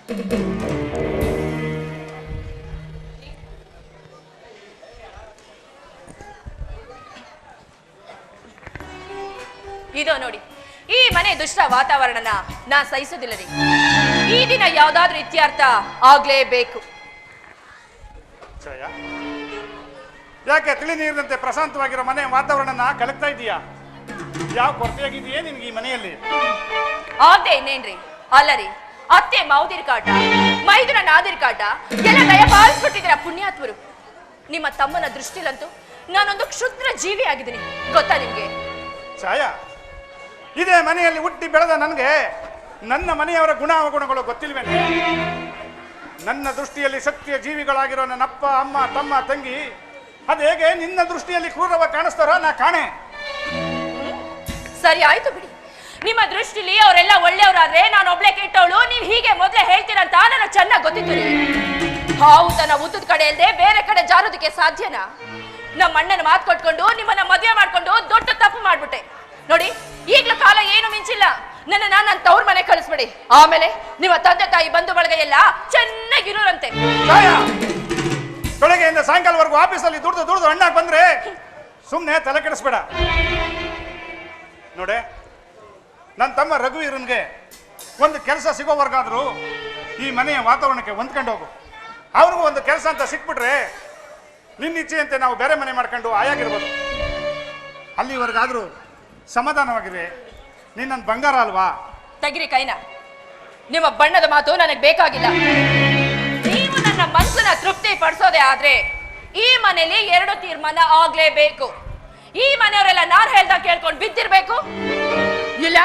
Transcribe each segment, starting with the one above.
ಇದೋ ನೋಡಿ, ಈ ಮನೆ ದುಷ್ಟ ವಾತಾವರಣನ ನಾ ಸಹಿಸೋದಿಲ್ಲ ರೀ. ಈ ದಿನ ಯಾವ್ದಾದ್ರೂ ಇತ್ಯರ್ಥ ಆಗ್ಲೇಬೇಕು. ಯಾಕೆ ತಿಳಿ ನೀರಿನಂತೆ ಪ್ರಶಾಂತವಾಗಿರೋ ಮನೆ ವಾತಾವರಣನ ಕಳಕ್ತಾ ಇದೀಯಾ? ಯಾವ ಕೊರತೆಯಾಗಿದೆಯೇ ನಿನ್ಗೆ ಈ ಮನೆಯಲ್ಲಿ? ಆಗ್ದೆ ಇನ್ನೇನ್ರಿ. ಅಲ್ಲರಿ, ಅತ್ತೆ ಮಾವುದಿರ್ ಕಾಟ, ಮೈದುನ ನಾದಿರ್ ಕಾಟ ಎಲ್ಲ ದಯಪಾಲಿಸ್ಬಿಟ್ಟಿದ್ದೀರ ಪುಣ್ಯಾತ್ಮರು. ನಿಮ್ಮ ತಮ್ಮನ ದೃಷ್ಟಿಲಂತೂ ನಾನೊಂದು ಕ್ಷುದ್ರ ಜೀವಿ ಆಗಿದ್ದೀನಿ, ಗೊತ್ತಾ ನಿಮ್ಗೆ? ಛಾಯಾ, ಇದೇ ಮನೆಯಲ್ಲಿ ಹುಟ್ಟಿ ಬೆಳೆದ ನನಗೆ ನನ್ನ ಮನೆಯವರ ಗುಣಾವಗುಣಗಳು ಗೊತ್ತಿಲ್ವೇನೆ? ನನ್ನ ದೃಷ್ಟಿಯಲ್ಲಿ ಶಕ್ತಿಯ ಜೀವಿಗಳಾಗಿರೋ ನನ್ನಪ್ಪ, ಅಮ್ಮ, ತಮ್ಮ, ತಂಗಿ ಅದು ಹೇಗೆ ನಿನ್ನ ದೃಷ್ಟಿಯಲ್ಲಿ ಕ್ರೂರವಾಗಿ ಕಾಣಿಸ್ತಾರೋ ನಾ ಕಾಣೆ. ಸರಿ ಆಯ್ತು ಬಿಡಿ, ನಿಮ್ಮ ದೃಷ್ಟಿಲಿ ಅವರೆಲ್ಲ ಒಳ್ಳೆಯವರಾದ್ರೆ ನಾನು ಒಬ್ಳೆ ಕೆಟ್ಟವಳು, ನೀವು ಹೀಗೆ ಮೊದಲೇ ಹೇಳ್ತೀರಂತ ನನಗೆ ಚೆನ್ನಾಗಿ ಗೊತ್ತಿತ್ತು. ಹಾವು ತನ್ನ ಉದ್ದದ ಕಡೆ ಇಲ್ಲದೆ ಬೇರೆ ಕಡೆ ಜಾರೋದಕ್ಕೆ ಸಾಧ್ಯನಾ? ನಮ್ಮ ಅಣ್ಣನ ಮಾತು ಕೊಟ್ಕೊಂಡು ನಿಮ್ಮನ್ನ ಮದುವೆ ಮಾಡ್ಕೊಂಡು ದೊಡ್ಡ ತಪ್ಪು ಮಾಡ್ಬಿಟ್ಟೆ ನೋಡಿ. ಈಗ್ಲೂ ಕಾಲ ಏನು ಮಿಂಚಿಲ್ಲ. ನನ್ನ ತವ್ರ ಮನೆ ಕಳಿಸ್ಬಿಡಿ, ಆಮೇಲೆ ನಿಮ್ಮ ತಂದೆ ತಾಯಿ ಬಂಧು ಬಳಗ ಎಲ್ಲ ಚೆನ್ನಾಗಿರೋರಂತೆ. ಬೆಳಗ್ಗೆಯಿಂದ ಸಾಯಂಕಾಲವರೆಗೂ ಆಫೀಸಲ್ಲಿ ದುಡ್ದು ಅಣ್ಣಾಗ ಬಂದ್ರೆ ಸುಮ್ಮನೆ ತಲೆ ಕೆಡಿಸ್ಬೇಡ. ನೋಡೆ, ನನ್ನ ತಮ್ಮ ರಘುವೀರನ್ಗೆ ಒಂದು ಕೆಲಸ ಸಿಗೋವರೆಗಾದ್ರೂ ಈ ಮನೆಯ ವಾತಾವರಣಕ್ಕೆ ಹೊಂದ್ಕೊಂಡು ಹೋಗು. ಅವ್ರಿಗೂ ಒಂದು ಕೆಲಸ ಅಂತ ಸಿಕ್ಬಿಟ್ರೆ ನಿನ್ನ ಇಚ್ಛೆಯಂತೆ ನಾವು ಬೇರೆ ಮನೆ ಮಾಡ್ಕೊಂಡು ಆಯಾಗಿರ್ಬೋದು. ಅಲ್ಲಿವರೆಗಾದ್ರೂ ಸಮಾಧಾನವಾಗಿರಿ. ನಿನ್ನ ಬಂಗಾರ ಅಲ್ವಾ? ತೆಗಿರಿ ಕೈನ. ನಿಮ್ಮ ಬಣ್ಣದ ಮಾತು ನನಗೆ ಬೇಕಾಗಿಲ್ಲ. ನೀವು ನನ್ನ ಮನಸ್ಸನ್ನ ತೃಪ್ತಿ ಪಡಿಸೋದೇ ಆದ್ರೆ ಈ ಮನೆಯಲ್ಲಿ 2 ತೀರ್ಮಾನ ಆಗ್ಲೇಬೇಕು. ಈ ಮನೆಯವರೆಲ್ಲ ನಾನು ಹೇಳ್ದಾಗ ಕೇಳ್ಕೊಂಡು ಬಿದ್ದಿರ್ಬೇಕು, ಇಲ್ಲ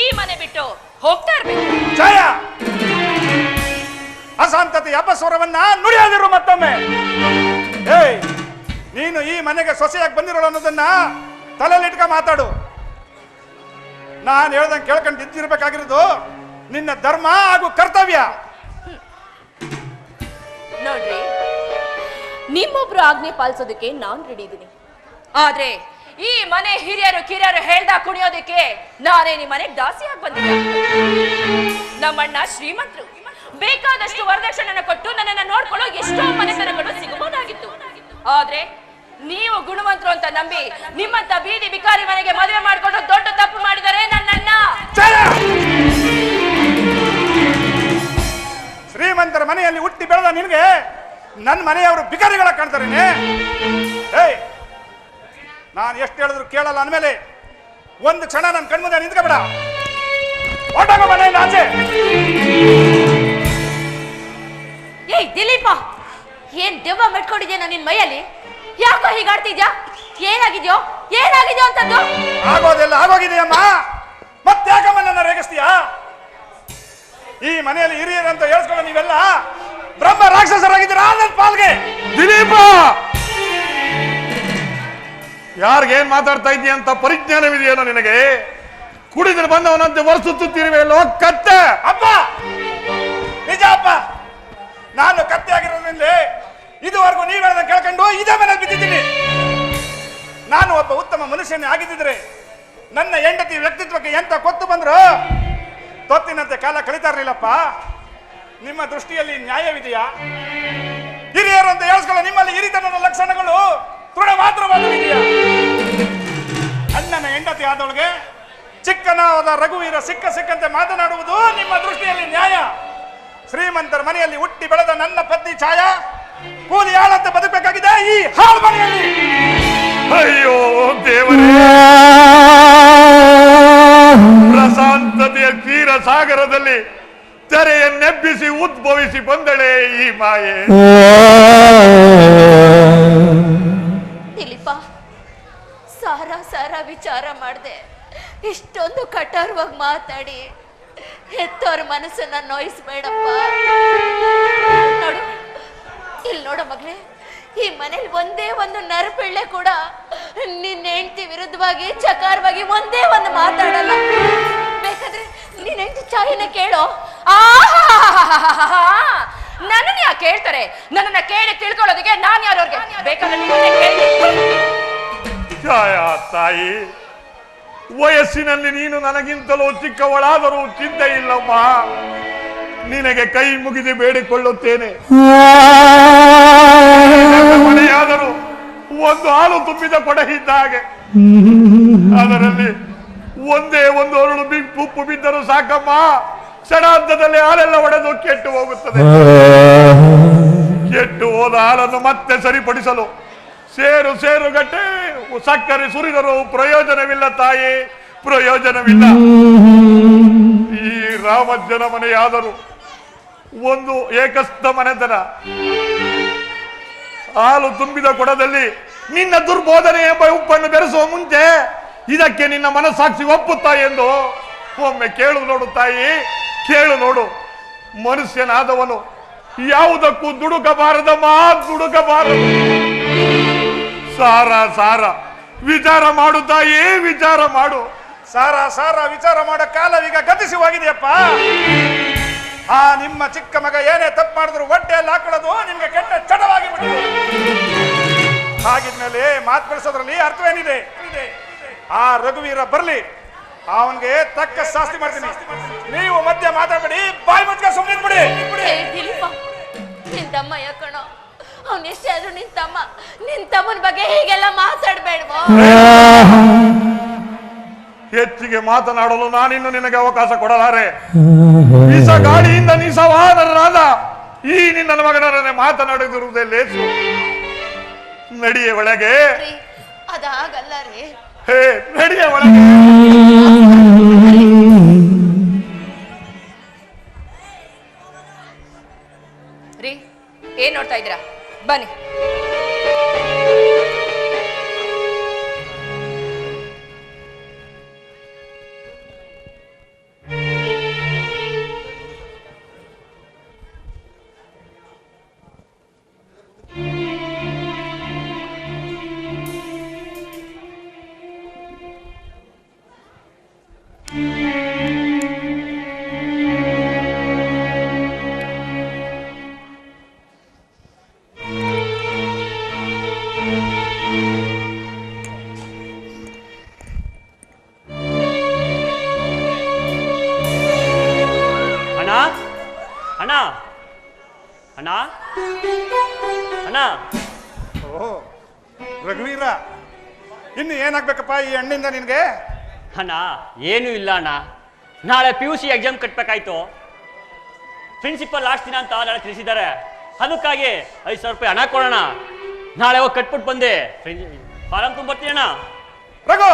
ಈ ಮನೆ ಬಿಟ್ಟು ಹೋಗ್ತಾ ಇರ್ಬೇಕು. ಜಯ, ಅಶಾಂತತೆ ಅಪಸ್ವರವನ್ನ ನುಡಿಯೋದಿರು ಮತ್ತೊಮ್ಮೆ. ಏಯ್, ನೀನು ಈ ಮನೆಗೆ ಸೊಸೆಯಾಗಿ ಬಂದಿರೋಳು ಅನ್ನೋದನ್ನ ತಲೆಯಲ್ಲಿಟ್ಕ ಮಾತಾಡು. ನಾನು ಹೇಳ್ದಂಗೆ ಕೇಳ್ಕೊಂಡು ಇದ್ದಿರ್ಬೇಕಾಗಿರೋದು ನಿನ್ನ ಧರ್ಮ ಹಾಗೂ ಕರ್ತವ್ಯ. ನೋಡ್ರಿ, ನಿಮ್ಮೊಬ್ರು ಆಜ್ಞೆ ಪಾಲಿಸೋದಕ್ಕೆ ನಾನು ರೆಡಿ ಇದ್ದೀನಿ. ಆದ್ರೆ ಈ ಮನೆ ಹಿರಿಯರು ಕಿರಿಯರು ಹೇಳ್ದ ಕುಣಿಯೋದಕ್ಕೆ ನಾನೇ ನಿಮ್ಮ ಮನೆಗೆ ದಾಸಿಯಾಗಿ ಬಂದಿದ್ದೆ. ನಮ್ಮಣ್ಣ ಶ್ರೀಮಂತರು, ಬೇಕಾದಷ್ಟು ವರದಕ್ಷಿಣೆಯನ್ನು ಕೊಟ್ಟು ನನ್ನನ್ನು ನೋಡ್ಕೊಳ್ಳೋ ಎಷ್ಟೋ ಮನೆತನಗಳು ಸಿಗಬಹುದಾಗಿತ್ತು. ಆದ್ರೆ ನೀವು ಗುಣವಂತರು ಅಂತ ನಂಬಿ ನಿಮ್ಮಂತ ಬೀದಿ ಬಿಕಾರಿ ಮನೆಗೆ ಮದುವೆ ಮಾಡಿಕೊಂಡು ದೊಡ್ಡ ತಪ್ಪು ಮಾಡಿದರೆ ನನ್ನಣ್ಣ. ಶ್ರೀಮಂತರ ಮನೆಯಲ್ಲಿ ಹುಟ್ಟಿ ಬೆಳೆದ ನಿನಗೆ ನನ್ನ ಮನೆಯವರು ಬಿಕಾರಿಗಳ ಕಾಣ್ತಾರೇನೆ? ಏಯ್, ನಾನು ಎಷ್ಟು ಹೇಳಿದ್ರು ಕೇಳಲ್ಲ ಅಂದಮೇಲೆ ಒಂದು ಕ್ಷಣ ನನ್ನ ಕಣ್ಮುಂದೆ ನಿಂತ್ಕೊಬೇಡ. ಹೊರಟೋಗೋ ಮನೆಯಿಂದ ಆಚೆ. ಏಯ್ ದಿಲೀಪ, ಏನ್ ದೆವ್ವ ಮೆಟ್ಕೊಂಡಿದ್ಯಾ ನಿನ್ ಮೈಯಲ್ಲಿ? ಯಾಕೋ ಹೀಗಾಡ್ತಿದ್ಯಾ? ಏನಾಗಿದ್ಯೋ ಅಂತದ್ದು? ಆಗೋದೆಲ್ಲ ಆಗೋಗಿದೆಯಮ್ಮ, ಮತ್ತೆ ಯಾಕಮ್ಮ ನನ್ನ ರೇಗಿಸ್ತೀಯಾ? ಈ ಮನೆಯಲ್ಲಿ ಹಿರಿಯರಂತ ಹೇಳ್ಸ್ಕೊಂಡು ನೀವೆಲ್ಲ ಬ್ರಹ್ಮ ರಾಕ್ಷಸರಾಗಿದ್ದೀರಾ ನನ್ನ ಪಾಲ್ಗೆ. ದಿಲೀಪ, ಯಾರಿಗೇನ್ ಮಾತಾಡ್ತಾ ಇದ್ದೀಯ ಅಂತ ಪರಿಜ್ಞಾನವಿದೆಯೇನೋ ನಿನಗೆ? ಕುಡಿದ್ರೆ ಬಂದವನಂತೆ ವರ್ಷುತ್ತಿರುವೆಯಲ್ಲೋ ಕತ್ತೆ. ಅಪ್ಪ, ನಿಜ ಅಪ್ಪ, ನಾನು ಕತ್ತೆ ಆಗಿರೋದ್ರಿಂದ ಇದುವರೆಗೂ ನೀವು ಹೇಳೋದನ್ನ ಕೇಳ್ಕೊಂಡು ಇದೇ ಮನೇಲಿ ಬಿದ್ದಿದ್ದೀನಿ. ನಾನು ಒಬ್ಬ ಉತ್ತಮ ಮನುಷ್ಯನೇ ಆಗಿದ್ದಿದ್ರೆ ನನ್ನ ಹೆಂಡತಿ ವ್ಯಕ್ತಿತ್ವಕ್ಕೆ ಎಂತ ಕೊತ್ತು ಬಂದ್ರು ತೊತ್ತಿನಂತೆ ಕಾಲ ಕಳೀತಾ ಇರಲಿಲ್ಲಪ್ಪ. ನಿಮ್ಮ ದೃಷ್ಟಿಯಲ್ಲಿ ನ್ಯಾಯವಿದೆಯಾ? ಹಿರಿಯರು ಅಂತ ಹೇಳಿಸ್ಕೊಳ್ಳೋ ನಿಮ್ಮಲ್ಲಿ ಹಿರಿತನದ ಲಕ್ಷಣಗಳು ದೃಢ ಮಾತ್ರವಾದವಿದೆಯಾ? ಅಣ್ಣನ ಹೆಂಡತಿ ಆದವಳಿಗೆ ಚಿಕ್ಕನಾದ ರಘುವೀರ ಸಿಕ್ಕಂತೆ ಮಾತನಾಡುವುದು ನಿಮ್ಮ ದೃಷ್ಟಿಯಲ್ಲಿ ನ್ಯಾಯ? ಶ್ರೀಮಂತರ ಮನೆಯಲ್ಲಿ ಹುಟ್ಟಿ ಬೆಳೆದ ನನ್ನ ಪತ್ನಿ ಛಾಯಾ ಕೂಲಿ ಆಳಂತೆ ಬದುಕಬೇಕಾಗಿದೆ ಈ ಹಾಳು ಮನೆಯಲ್ಲಿ. ಅಯ್ಯೋ ದೇವರೇ, ಪ್ರಶಾಂತತೆಯ ಕ್ಷೀರ ಸಾಗರದಲ್ಲಿ ತೆರೆಯನ್ನೆಬ್ಬಿಸಿ ಉದ್ಭವಿಸಿ ಬಂದಳೆ ಈ ಮಾಯೆ. ದಿಲೀಪ, ಸಾರ ವಿಚಾರ ಮಾಡ್ದೆ, ಇಷ್ಟೊಂದು ಕಠೋರವಾಗಿ ಮಾತಾಡಿ ಹೆತ್ತೋರ ಮನಸ್ಸನ್ನ ನೋಯಿಸ್ಬೇಡಪ್ಪ. ನೋಡು, ಇಲ್ಲಿ ನೋಡ ಮಗಳೇ, ಈ ಮನೇಲಿ ಒಂದೇ ಒಂದು ನರಪಿಳ್ಳೆ ಕೂಡ ನಿನ್ನ ಹೆಂಡತಿ ವಿರುದ್ಧವಾಗಿ ಚಕಾರವಾಗಿ ಒಂದೇ ಒಂದು ಮಾತಾಡಲ್ಲ. ಬೇಕಾದ್ರೆ ನಿನ್ನ ಹೆಂಡತಿ ಚಾಯಿನ ಕೇಳೋ. ನನ್ನನ್ನ ಯಾಕೆ ಕೇಳ್ತಾರೆ? ನನ್ನನ್ನ ಕೇಳಿ ತಿಳ್ಕೊಳ್ಳೋದಕ್ಕೆ ನಾನು ಯಾರವ್ರಿಗೆ ಬೇಕಾದ್ರೆ ಛಾಯಾ ತಾಯಿ, ವಯಸ್ಸಿನಲ್ಲಿ ನೀನು ನನಗಿಂತಲೂ ಚಿಕ್ಕವಳಾದರೂ ಚಿಂತೆ ಇಲ್ಲಮ್ಮ. ನಿನಗೆ ಕೈ ಮುಗಿದು ಬೇಡಿಕೊಳ್ಳುತ್ತೇನೆ. ನನ್ನ ಮನೆಯಾದರೂ ಒಂದು ಹಾಲು ತುಂಬಿದ ಕೊಡ ಇದ್ದ ಹಾಗೆ, ಅದರಲ್ಲಿ ಒಂದೇ ಒಂದು ಅರುಳು ಉಪ್ಪು ಬಿದ್ದರೂ ಸಾಕಮ್ಮ, ಕ್ಷಣಾರ್ಧದಲ್ಲಿ ಹಾಲೆಲ್ಲ ಒಡೆದು ಕೆಟ್ಟು ಹೋಗುತ್ತದೆ. ಕೆಟ್ಟು ಹೋದ ಹಾಲನ್ನು ಮತ್ತೆ ಸರಿಪಡಿಸಲು ಸೇರು ಗಟ್ಟೆ ಸಕ್ಕರೆ ಸುರಿದರೂ ಪ್ರಯೋಜನವಿಲ್ಲ ತಾಯಿ, ಪ್ರಯೋಜನವಿಲ್ಲ. ಈ ರಾಮಜ್ಜನ ಮನೆಯಾದರೂ ಒಂದು ಏಕಸ್ಥ ಮನೆತನ. ಹಾಲು ತುಂಬಿದ ಕೊಡದಲ್ಲಿ ನಿನ್ನ ದುರ್ಬೋಧನೆ ಎಂಬ ಉಪ್ಪನ್ನು ಬೆರೆಸುವ ಮುಂಚೆ ಇದಕ್ಕೆ ನಿನ್ನ ಮನಸ್ಸಾಕ್ಷಿ ಒಪ್ಪುತ್ತಾ ಎಂದು ಒಮ್ಮೆ ಕೇಳು ನೋಡು ತಾಯಿ, ಕೇಳು ನೋಡು. ಮನುಷ್ಯನಾದವನು ಯಾವುದಕ್ಕೂ ದುಡುಕಬಾರದಮ್ಮ, ದುಡುಕಬಾರದು. ಸಾರ ವಿಚಾರ ಮಾಡು ತಾಯಿ, ವಿಚಾರ ಮಾಡು. ಸಾರ ವಿಚಾರ ಮಾಡೋ ಕಾಲವೀಗ ಗತಿಸಿ ಹೋಗಿದೆಯಪ್ಪ. ಆ ನಿಮ್ಮ ಚಿಕ್ಕ ಮಗ ಏನೇ ತಪ್ಪು ಮಾಡಿದ್ರು ಹೊಟ್ಟೆಯಲ್ಲಿ ಹಾಕೊಳ್ಳೋದು ನಿಮ್ಗೆ ಕೆಟ್ಟ ಚಟವಾಗಿ ಬಿಟ್ಟಿದೆ. ಹಾಗಿದ್ಮೇಲೆ ಮಾತು ಬೆಳೆಸೋದ್ರಲ್ಲಿ ಅರ್ಥವೇನಿದೆ? ಆ ರಘುವೀರ ಬರ್ಲಿ, ಅವನ್ಗೆ ತಕ್ಕ ಶಾಸ್ತಿ ಮಾಡ್ತೀನಿ. ನೀವು ಮಧ್ಯ ಮಾತಾಡ್ಬೇಡಿ, ಬಾಯಿ ಮುಚ್ಕ ಸುಮ್ಮನೆ ಬಿಡಿ. ನಿನ್ ತಮ್ಮ ಯಾಕಣ, ಅವನ್ ಎಷ್ಟೇ ಆದ್ರೂ ನಿನ್ ತಮ್ಮನ ಬಗ್ಗೆ ಹೀಗೆಲ್ಲ ಮಾತಾಡ್ಬೇಡ್ವೋ. ಹೆಚ್ಚಿಗೆ ಮಾತನಾಡಲು ನಾನಿನ್ನು ನಿನಗೆ ಅವಕಾಶ ಕೊಡಲಾರೆ. ನಿಸ ಗಾಡಿಯಿಂದ ನಿಸವಾದರಾದ ಈ ನಿನ್ನ ಮಗನೊಡನೆ ಮಾತನಾಡಿದಿರುವುದೇ ಲೇಸು. ನಡಿಯ ಒಳಗೆ. ಅದಾಗಲ್ಲ ರೀ. ಹೇ, ನಡಿಯ ಒಳಗೆ. ರೀ, ಏನ್ ನೋಡ್ತಾ ಇದ್ದೀರಾ? ಬನ್ನಿ. ಅಣ್ಣ ಅಣ್ಣ ಅಣ್ಣ. ಓ ರಘುವೀರ, ಇನ್ನು ಏನಾಗ್ಬೇಕಪ್ಪ ಈ ಹಣ್ಣಿಂದ ನಿನ್ಗೆ? ಅಣ್ಣ ಏನೂ ಇಲ್ಲ ಅಣ್ಣ, ನಾಳೆ PUC ಎಕ್ಸಾಮ್ ಕಟ್ಬೇಕಾಯ್ತು. ಪ್ರಿನ್ಸಿಪಲ್ ಲಾಸ್ಟ್ ದಿನ ಅಂತ ನಾಳೆ ತಿಳಿಸಿದ್ದಾರೆ. ಅದಕ್ಕಾಗಿ 5,000 ರೂಪಾಯಿ ಹಣ ಕೊಡೋಣ. ನಾಳೆ ಹೋಗಿ ಕಟ್ಬಿಟ್ಟು ಬಂದೆ ಫಾರಂ ತುಂಬಿರ್ತೀನಿ ಅಣ್ಣ. ರಘು,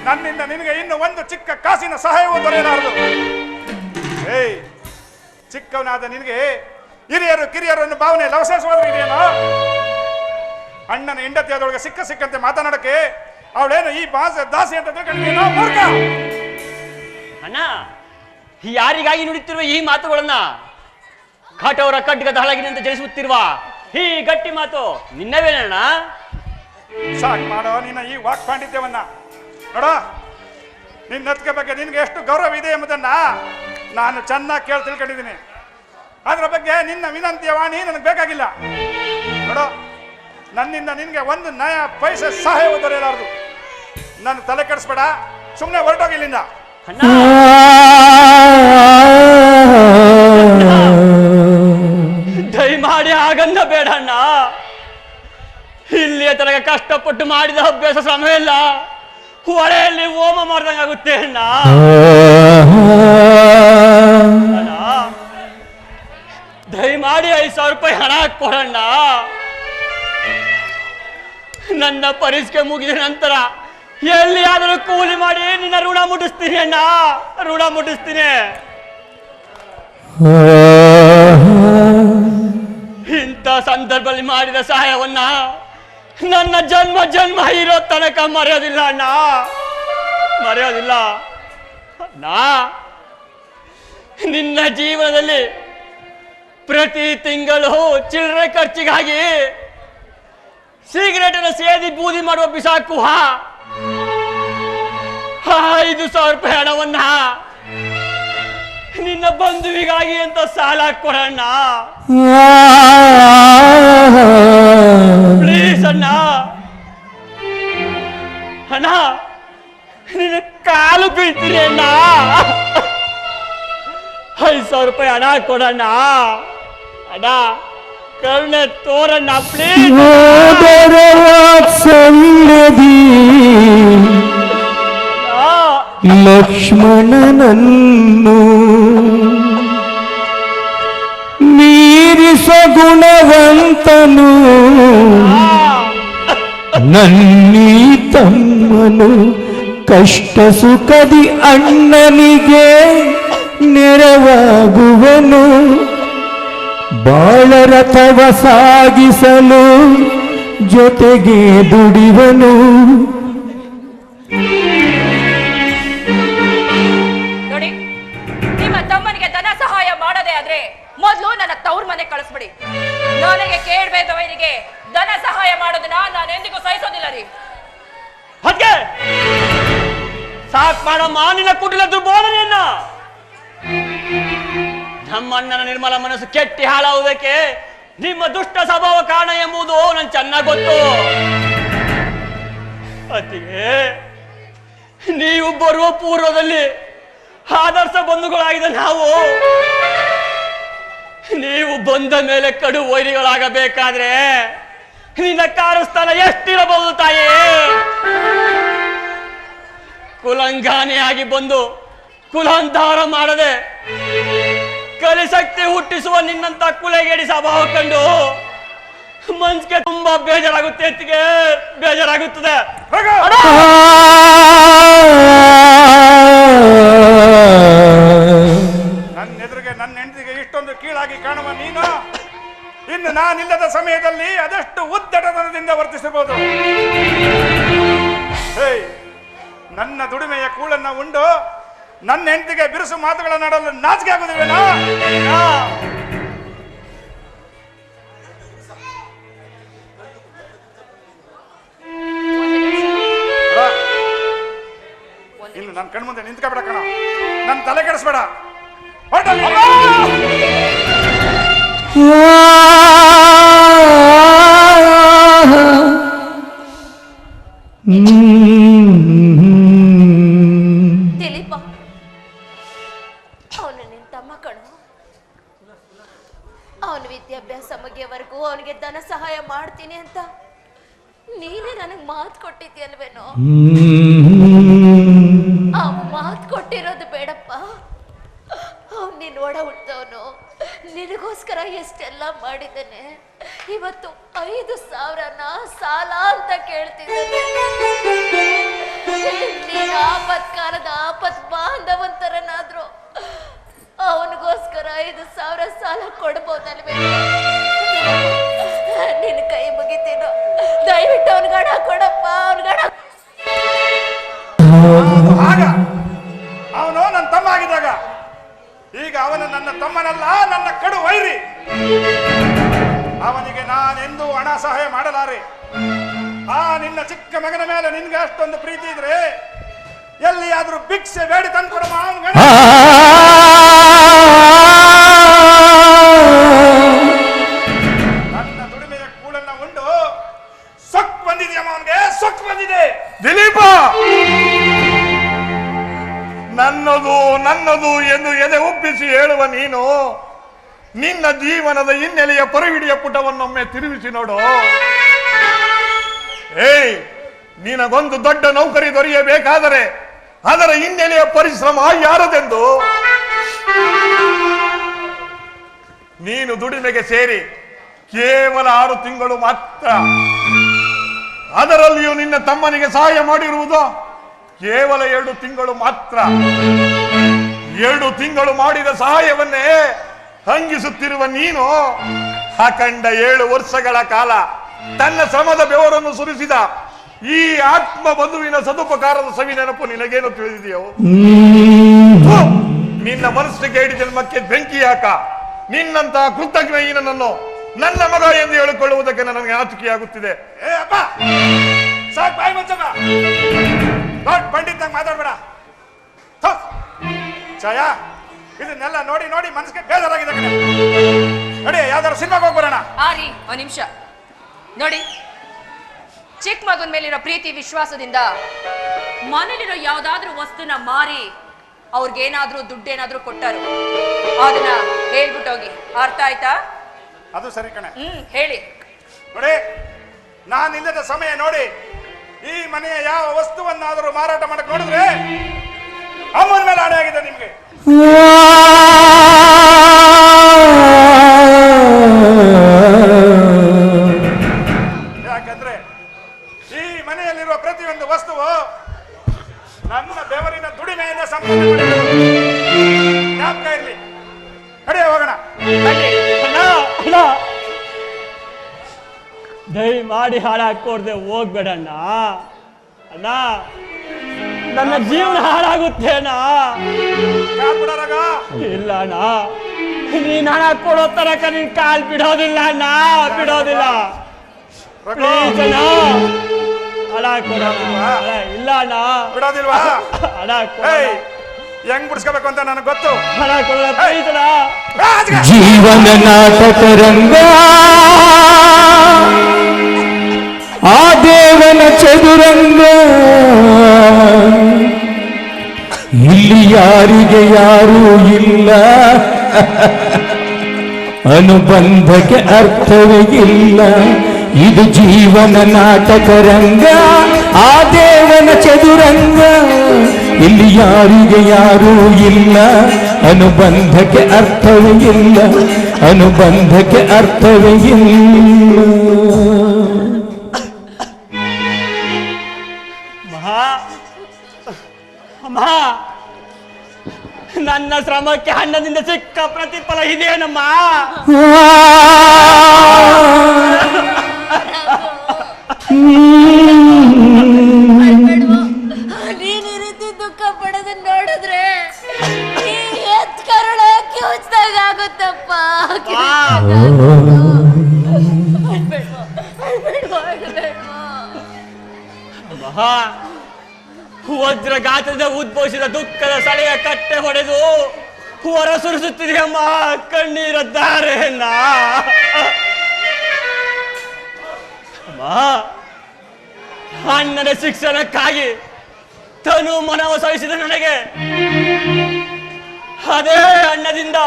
ನನ್ನಿಂದ ನಿನಗೆ ಇನ್ನು ಒಂದು ಚಿಕ್ಕ ಕಾಸಿನ ಸಹಾಯವೂ ದೊರೆಯಲಾರದು. ಏಯ್, ಚಿಕ್ಕವನಾದ ನಿನಗೆ ಹಿರಿಯರು ಕಿರಿಯರನ್ನು ಭಾವನೆ ಲವಸೇಸುವಾದ್ರೂ ಇದೆಯೇನೋ? ಅಣ್ಣನ ಹೆಂಡತಿ ಅದೊಳಗೆ ಸಿಕ್ಕಂತೆ ಮಾತನಾಡಕ್ಕೆ ಅವಳೇನು ಈ ದಾಸಿ ಅಂತ ತಿಳ್ಕೊಂಡಿದ್ದೀನೋ ಮೂರ್ಖ? ಅಣ್ಣ, ಯಾರಿಗಾಗಿ ನುಡಿತಿರುವ ಈ ಮಾತುಗಳನ್ನ ಕಾಟವರ ಖಡ್ಗದ ಹಳಗಿನಿಂದ ಜನಿಸುತ್ತಿರುವ ಈ ಗಟ್ಟಿ ಮಾತು ನಿನ್ನವೇನಣ್ಣ? ಸಾಕು ಮಾಡೋ ನಿನ್ನ ಈ ವಾಕ್ ಪಾಂಡಿತ್ಯವನ್ನ. ನೋಡ, ನಿನ್ನ ಅತ್ತಿಗೆ ಬಗ್ಗೆ ನಿನ್ಗೆ ಎಷ್ಟು ಗೌರವ ಇದೆ ಎಂಬುದನ್ನ ನಾನು ಚೆನ್ನಾಗಿ ಕೇಳಿ ತಿಳ್ಕೊಂಡಿದ್ದೀನಿ. ಅದ್ರ ಬಗ್ಗೆ ನಿನ್ನ ವಿನಂತಿಯ ವಾಣಿ ನನಗೆ ಬೇಕಾಗಿಲ್ಲ. ನೋಡೋ, ನನ್ನಿಂದ ನಿನ್ಗೆ ಒಂದು ನಯ ಪೈಸೆ ಸಹಾಯ ದೊರೆಯಲಾರದು. ನನ್ನ ತಲೆ ಕೆಡಿಸ್ಬೇಡ, ಸುಮ್ಮನೆ ಹೊರಟೋಗಿ ಇಲ್ಲಿಂದ. ದಯಮಾಡಿ ಹಾಗನ್ನ ಬೇಡ ಅಣ್ಣ. ಇಲ್ಲಿಯ ತನಕ ಕಷ್ಟಪಟ್ಟು ಮಾಡಿದ ಅಭ್ಯಾಸ ಸಮಯ ಹೊಳೆಯಲ್ಲಿ ಹೋಮ ಮಾಡ್ದಂಗಾಗುತ್ತೆ ಅಣ್ಣ. ದಯಮಾಡಿ 5,000 ರೂಪಾಯಿ ಹಣ ಕೊಡಣ್ಣ. ನನ್ನ ಪರೀಕ್ಷೆ ಮುಗಿದ ನಂತರ ಎಲ್ಲಿಯಾದರೂ ಕೂಲಿ ಮಾಡಿ ನಿನ್ನ ಋಣ ಮುಟ್ಟಿಸ್ತೀನಿ ಅಣ್ಣ, ಋಣ ಮುಟ್ಟಿಸ್ತೀನಿ. ಇಂಥ ಸಂದರ್ಭದಲ್ಲಿ ಮಾಡಿದ ಸಹಾಯವನ್ನ ನನ್ನ ಜನ್ಮ ಇರೋ ತನಕ ಮರೆಯೋದಿಲ್ಲ ಅಣ್ಣ, ಮರೆಯೋದಿಲ್ಲ ಅಣ್ಣ. ನಿನ್ನ ಜೀವನದಲ್ಲಿ ಪ್ರತಿ ತಿಂಗಳು ಚಿಲ್ಲರೆ ಖರ್ಚಿಗಾಗಿ ಸಿಗರೇಟ್ ಅನ್ನು ಸೇದಿ ಬೂದಿ ಮಾಡುವ ಬಿಸಾಕುವ 5,000 ರೂಪಾಯಿ ಹಣವನ್ನ ನಿನ್ನ ಬಂಧುವಿಗಾಗಿ ಅಂತ ಸಾಲ ಕೊಡಣ್ಣ, ಪ್ಲೀಸ್ ಅಣ್ಣ. ಅಣ್ಣ, ನಿನ್ನ ಕಾಲು ಬೀಳ್ತೀನಿ ಅಣ್ಣ, 5,000 ಹಣ ಕೊಡಣ್ಣ. ಅಣ್ಣ ಕರುಣೆ ತೋರಣ್ಣ ಪ್ಲೀಸ್. ಲಕ್ಷ್ಮಣನನ್ನು ಮೀರಿಸ ಗುಣವಂತನು ನನ್ನೀ ತಮ್ಮನು ಕಷ್ಟ ಸುಖದಿ ಅಣ್ಣನಿಗೆ ನೆರವಾಗುವನು ಬಾಳರಥವ ಸಾಗಿಸಲು ಜೊತೆಗೆ ದುಡಿವನು. ನೋಡಿ, ನಿಮ್ಮ ತಮ್ಮನಿಗೆ ಧನ ಸಹಾಯ ಮಾಡದೆ ಆದ್ರೆ ಮೊದಲು ನನ್ನ ತವ್ರ ಮನೆ ಕಳಿಸ್ಬಿಡಿ. ನನಗೆ ಕೇಳ್ಬೇದವರಿಗೆ ಧನ ಸಹಾಯ ಮಾಡೋದನ್ನ ನಾನು ಎಂದಿಗೂ ಸಹಿಸೋದಿಲ್ಲ ರೀ. ಅದಕ್ಕೆ ಸಾಕ್ ಮಾಡಮ್ಮ ನಿನ್ನ ಕುಟಿಲ ದುರ್ಬೋಧನೆಯನ್ನ. ನಮ್ಮಣ್ಣನ ನಿರ್ಮಲ ಮನಸ್ಸು ಕೆಟ್ಟಿ ಹಾಳಾವುದಕ್ಕೆ ನಿಮ್ಮ ದುಷ್ಟ ಸ್ವಭಾವ ಕಾರಣ ಎಂಬುದು ನನ್ ಚೆನ್ನಾಗಿ ಗೊತ್ತು. ಅತ್ತಿಗೆ ನೀವು ಬರುವ ಪೂರ್ವದಲ್ಲಿ ಆದರ್ಶ ಬಂಧುಗಳಾಗಿದ್ದ ನಾವು ನೀವು ಬಂದ ಮೇಲೆ ಕಡು ವೈರಿಗಳಾಗಬೇಕಾದ್ರೆ ನಿನ್ನ ಕಾರಸ್ಥಾನ ಎಷ್ಟಿರಬಹುದು ತಾಯಿ? ಕುಲಂಗಾನಿಯಾಗಿ ಬಂದು ಕುಲಾಂಧಾರ ಮಾಡದೆ ಕಲಿಶಕ್ತಿ ಹುಟ್ಟಿಸುವ ನಿನ್ನಂತ ಕುಲಗೇಡಿ ಸ್ವಭಾವ ಕಂಡು ಮನ್ಸಿಗೆ ತುಂಬಾ ಬೇಜಾರಾಗುತ್ತೆ. ಎತ್ತಿಗೆ ಬೇಜಾರಾಗುತ್ತದೆ. ನನ್ನ ಎದುರಿಗೆ ನನ್ನ ಹೆಂಡತಿಗೆ ಇಷ್ಟೊಂದು ಕೀಳಾಗಿ ಕಾಣುವ ನೀನು ಇನ್ನು ನಾನಿಲ್ಲದ ಸಮಯದಲ್ಲಿ ಅದೆಷ್ಟು ಉದ್ದಟತನದಿಂದ ವರ್ತಿಸಬಹುದು. ನನ್ನ ದುಡಿಮೆಯ ಕೂಳನ್ನ ಉಂಡು ನನ್ನ ಹೆಂಡತಿಗೆ ಬಿರುಸು ಮಾತುಗಳನ್ನಾಡಲು ನಾಚಿಕೆ ಆಗುದಿಲ್ವೇನೋ? ಇನ್ನು ನನ್ನ ಕಣ್ಮುಂದೆ ನಿಂತ್ಕೊಬೇಡ ಕಣ, ನನ್ನ ತಲೆ ಕೆಡಿಸ್ಬೇಡ. ದಿಲೀಪ, ಅವನು ನಿನ್ ತಮ್ಮ ಕಣು. ಅವನ ವಿದ್ಯಾಭ್ಯಾಸ ಮುಗಿಯವರೆಗೂ ಅವನಿಗೆ ಧನ ಸಹಾಯ ಮಾಡ್ತೀನಿ ಅಂತ ನೀನೇ ನನಗ್ ಮಾತು ಕೊಟ್ಟಿದ್ಯಲ್ವೇನೋ? ಆ ಮಾತು ಕೊಟ್ಟಿರೋದು ಬೇಡಪ್ಪ. ಅವ್ನು ನಿನ್ ಒಡ ಹುಟ್ಟವನು, ನಿನಗೋಸ್ಕರ ಎಷ್ಟೆಲ್ಲ ಮಾಡಿದ್ದಾನೆ. ಇವತ್ತು 5,000ನ ಸಾಲ ಅಂತ ಕೇಳ್ತಿದ್ದಾನೆ. ನೀನು ಆಪತ್ಕಾಲದ ಆಪತ್ ಬಾಂಧವಂತರನಾದ್ರು ಅವನಿಗೋಸ್ಕರ 5,000 ಸಾಲ ಕೊಡ್ಬೋದಲ್ವೇ? ನಿನ್ನ ಕೈ ಮುಗಿತೀನೋ, ದಯವಿಟ್ಟು ಅವನಿಗಡ ಕೊಡಪ್ಪ. ಅವನಿಗಡ ಆಗ ಅವನು ನನ್ನ ತಮ್ಮ ಆಗಿದ್ದಾಗ, ಈಗ ಅವನು ನನ್ನ ತಮ್ಮನಲ್ಲ, ನನ್ನ ಕಡು ವೈರಿ. ಅವನಿಗೆ ನಾನೆಂದೂ ಹಣ ಸಹಾಯ ಮಾಡಲಾರೆ. ಆ ನಿನ್ನ ಚಿಕ್ಕ ಮಗನ ಮೇಲೆ ನಿನ್ಗೆ ಅಷ್ಟೊಂದು ಪ್ರೀತಿ ಇದ್ರೆ ಎಲ್ಲಿಯಾದ್ರೂ ಭಿಕ್ಷೆ ಬೇಡಿ ತಂದ್ಕೊಡಮ್ಮ. ನನ್ನ ದುಡಿಮೆಯ ಕೂಳನ್ನ ಉಂಡು ಸೊಕ್ ಬಂದಿದೆಯಮ್ಮ, ಅವನಿಗೆ ಸೊಕ್ ಬಂದಿದೆ. ದಿಲೀಪ, ನನ್ನದು ನನ್ನದು ಎಂದು ಎದೆ ಒಪ್ಪಿಸಿ ಹೇಳುವ ನೀನು ನಿನ್ನ ಜೀವನದ ಹಿನ್ನೆಲೆಯ ಪರಿವಿಡಿಯ ಪುಟವನ್ನೊಮ್ಮೆ ತಿರುಗಿಸಿ ನೋಡು. ನಿನಗೊಂದು ದೊಡ್ಡ ನೌಕರಿ ದೊರೆಯಬೇಕಾದರೆ ಅದರ ಹಿನ್ನೆಲೆಯ ಪರಿಶ್ರಮ ಯಾರದೆಂದು ನೀನು ದುಡಿಮೆಗೆ ಸೇರಿ ಕೇವಲ 6 ತಿಂಗಳು ಮಾತ್ರ, ಅದರಲ್ಲಿಯೂ ನಿನ್ನ ತಮ್ಮನಿಗೆ ಸಹಾಯ ಮಾಡಿರುವುದು ಕೇವಲ 2 ತಿಂಗಳು ಮಾತ್ರ. 2 ತಿಂಗಳು ಮಾಡಿದ ಸಹಾಯವನ್ನೇ ಹಂಗಿಸುತ್ತಿರುವ ನೀನು ಅಖಂಡ 7 ವರ್ಷಗಳ ಕಾಲ ತನ್ನ ಶ್ರಮದ ಬೆವರನ್ನು ಸುರಿಸಿದ ಈ ಆತ್ಮ ಬಂಧುವಿನ ಸದುಪಕಾರದ ಸವಿ ನೆನಪು ನಿನಗೇನು ತಿಳಿದಿದೆಯೋ? ನಿನ್ನ ಮನಸ್ಸಿಗೆ ಹಿಡಿದ ಜನ್ಮಕ್ಕೆ ಬೆಂಕಿ ಹಾಕ. ನಿನ್ನಂತಹ ಕೃತಜ್ಞನನ್ನು ನನ್ನ ಮಗ ಎಂದು ಹೇಳಿಕೊಳ್ಳುವುದಕ್ಕೆ ನನಗೆ ನಾಚಿಕೆಯಾಗುತ್ತಿದೆ. ಸಾಕ್ ಬಾಯಿ ಮುಚ್ಚಮ್ಮ, ದೊಡ್ಡ ಪಂಡಿತಂಗ್ ಮಾತಾಡ್ಬೇಡ. ಛಾಯ, ಇದನ್ನೆಲ್ಲ ನೋಡಿ ನೋಡಿ ಮನಸ್ಸಿಗೆ ಬೇಜಾರಾಗಿದೆ ಕಣೆ. ನೋಡಿ ಯಾವ್ದಾದ್ರು ಸಿನಿಮಾಗೆ ಹೋಗ್ಬರೋಣ. ಆರಿ ಒಂದ್ ನಿಮಿಷ ನೋಡಿ, ಚಿಕ್ಕ ಮಗನ ಮೇಲಿರೋ ಪ್ರೀತಿ ವಿಶ್ವಾಸದಿಂದ ಮನೇಲಿರೋ ಯಾವ್ದಾದ್ರೂ ವಸ್ತುನ ಮಾರಿ ಅವ್ರಿಗೇನಾದ್ರೂ ದುಡ್ಡೇನಾದ್ರೂ ಕೊಟ್ಟಾರು ಅದನ್ನ ಹೇಳ್ಬಿಟ್ಟೋಗಿ. ಅರ್ಥ ಆಯ್ತಾ? ಅದು ಸರಿ ಕಣೆ. ಹೇಳಿ. ನೋಡಿ, ನಾನಿಲ್ಲದ ಸಮಯ ನೋಡಿ ಈ ಮನೆಯ ಯಾವ ವಸ್ತುವನ್ನಾದರೂ ಮಾರಾಟ ಮಾಡಕ್ ನೋಡಿದ್ರೆ ಅಮ್ಮನ ಮೇಲೆ ಆಣೆ ಆಗಿದೆ ನಿಮ್ಗೆ. ಯಾಕಂದ್ರೆ ಈ ಮನೆಯಲ್ಲಿರುವ ಪ್ರತಿಯೊಂದು ವಸ್ತುವು ನನ್ನ ಬೆವರಿನ ದುಡಿಮೆಯಿಂದ ಸಂಪಾದನೆ ಜ್ಞಾಪಕ ಇರಲಿ. ನಡೆಯ ಹೋಗೋಣ. ದಯಮಾಡಿ ಹಾಳಾಕೊಡ್ದೆ ಹೋಗ್ಬೇಡಣ್ಣ. ಅಣ್ಣ, ನನ್ನ ಜೀವನ ಹಾಳಾಗುತ್ತೆ ಅಣ್ಣ. ಇಲ್ಲ ಅಣ್ಣ, ನೀನ್ ಹಣ ಕೊಡೋ ತನಕ ನಿನ್ ಕಾಲ್ ಬಿಡೋದಿಲ್ಲ ಅಣ್ಣ, ಬಿಡೋದಿಲ್ಲ. ಪ್ಲೀಸ್ ಅಣ್ಣ, ಹಣ ಕೊಡೋಣ. ಇಲ್ಲ ಅಣ್ಣ, ಬಿಡೋದಿಲ್ವಾ? ಹಣ ಹೆಂಗ್ ಬಿಡಿಸ್ಕೋಬೇಕು ಅಂತ ನನಗೆ ಗೊತ್ತು. ಹಣ ಕೊಡೋಣ ಪ್ಲೀಸ್ ಅಣ್ಣ. ಜೀವನ ನಾಟಕ ರಂಗ, ಆ ದೇವನ ಚದುರಂಗ, ಇಲ್ಲಿ ಯಾರಿಗೆ ಯಾರೂ ಇಲ್ಲ, ಅನುಬಂಧಕ್ಕೆ ಅರ್ಥವೇ ಇಲ್ಲ. ಇದು ಜೀವನ ನಾಟಕ ರಂಗ, ಆ ದೇವನ ಚದುರಂಗ, ಇಲ್ಲಿ ಯಾರಿಗೆ ಯಾರೂ ಇಲ್ಲ, ಅನುಬಂಧಕ್ಕೆ ಅರ್ಥವೇ ಇಲ್ಲ, ಅನುಬಂಧಕ್ಕೆ ಅರ್ಥವೇ ಇಲ್ಲ. ಅಮ್ಮ, ನನ್ನ ಶ್ರಮಕ್ಕೆ ಹಣ್ಣದಿಂದ ಸಿಕ್ಕ ಪ್ರತಿಫಲ ಇದೇನಮ್ಮ. ನೀನ್ ಈ ರೀತಿ ದುಃಖ ಪಡೋದನ್ನ ನೋಡಿದ್ರೆ ಎತ್ ಕರುಳ ಕಿವುಚ್ದಾಗ ಆಗುತ್ತಪ್ಪ. ವಜ್ರಘಾತದ ಉದ್ಭವಿಸಿದ ದುಃಖದ ಸಳೆಯ ಕಟ್ಟೆ ಹೊಡೆದು ಹೊರ ಸುರಿಸುತ್ತಿದೆಯಮ್ಮ ಕಣ್ಣೀರ ಧಾರೆಯನ್ನ. ಅಮ್ಮ, ಅಣ್ಣನ ಶಿಕ್ಷಣಕ್ಕಾಗಿ ತನು ಮನವ ಸಹಿಸಿದ ನನಗೆ ಅದೇ ಅಣ್ಣದಿಂದ